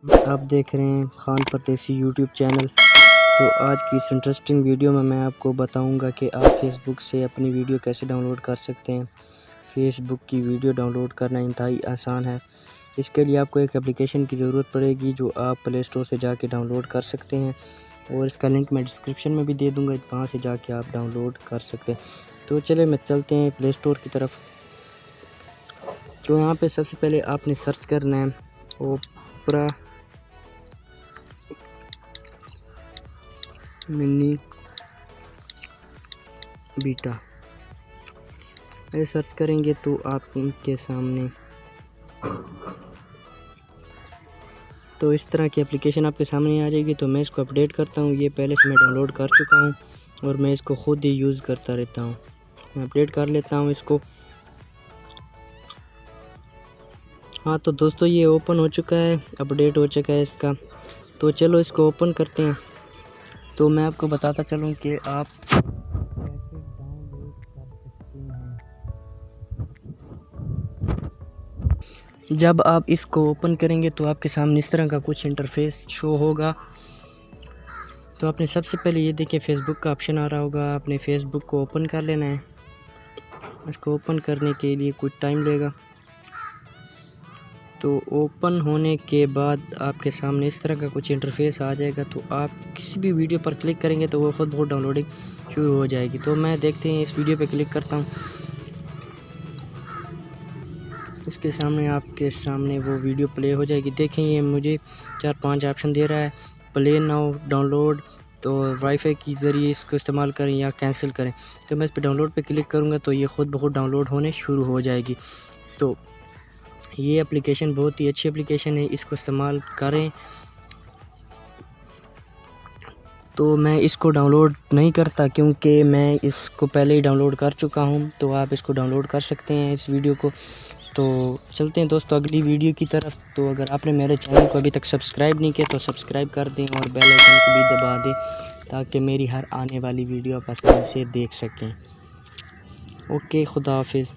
आप देख रहे हैं खान परदेसी यूट्यूब चैनल। तो आज की इस इंटरेस्टिंग वीडियो में मैं आपको बताऊंगा कि आप फेसबुक से अपनी वीडियो कैसे डाउनलोड कर सकते हैं। फेसबुक की वीडियो डाउनलोड करना इंतहाई आसान है। इसके लिए आपको एक एप्लीकेशन की ज़रूरत पड़ेगी जो आप प्ले स्टोर से जाके डाउनलोड कर सकते हैं, और इसका लिंक मैं डिस्क्रिप्शन में भी दे दूँगा, वहाँ से जाके आप डाउनलोड कर सकते हैं। तो चले मैं चलते हैं प्ले स्टोर की तरफ। तो यहाँ पे सबसे पहले आपने सर्च करना है ओपरा मिनी बीटा। ये सर्च करेंगे तो आपके सामने तो इस तरह की एप्लीकेशन आपके सामने आ जाएगी। तो मैं इसको अपडेट करता हूँ। ये पहले से मैं डाउनलोड कर चुका हूँ और मैं इसको ख़ुद ही यूज़ करता रहता हूँ। मैं अपडेट कर लेता हूँ इसको। हाँ तो दोस्तों, ये ओपन हो चुका है, अपडेट हो चुका है इसका। तो चलो इसको ओपन करते हैं। तो मैं आपको बताता चलूँ कि आप कैसे डाउनलोड कर सकते हैं। जब आप इसको ओपन करेंगे तो आपके सामने इस तरह का कुछ इंटरफेस शो होगा। तो आपने सबसे पहले ये देखिए फेसबुक का ऑप्शन आ रहा होगा, आपने फेसबुक को ओपन कर लेना है। इसको ओपन करने के लिए कुछ टाइम लेगा। तो ओपन होने के बाद आपके सामने इस तरह का कुछ इंटरफेस आ जाएगा। तो आप किसी भी वीडियो पर क्लिक करेंगे तो वो खुद बहुत डाउनलोडिंग शुरू हो जाएगी। तो मैं देखते हैं इस वीडियो पे क्लिक करता हूँ। इसके सामने आपके सामने वो वीडियो प्ले हो जाएगी। देखें ये मुझे 4-5 ऑप्शन दे रहा है, प्ले नाउ, डाउनलोड, तो वाईफाई के ज़रिए इसको इस्तेमाल करें या कैंसिल करें। तो मैं इस पर डाउनलोड पे क्लिक करूँगा तो ये ख़ुद बहुत डाउनलोड होने शुरू हो जाएगी। तो ये एप्लीकेशन बहुत ही अच्छी एप्लीकेशन है, इसको इस्तेमाल करें। तो मैं इसको डाउनलोड नहीं करता क्योंकि मैं इसको पहले ही डाउनलोड कर चुका हूं। तो आप इसको डाउनलोड कर सकते हैं इस वीडियो को। तो चलते हैं दोस्तों अगली वीडियो की तरफ। तो अगर आपने मेरे चैनल को अभी तक सब्सक्राइब नहीं किया तो सब्सक्राइब कर दें और बेल आइकन को भी दबा दें ताकि मेरी हर आने वाली वीडियो आप आसानी से देख सकें। ओके, खुदा हाफिज़।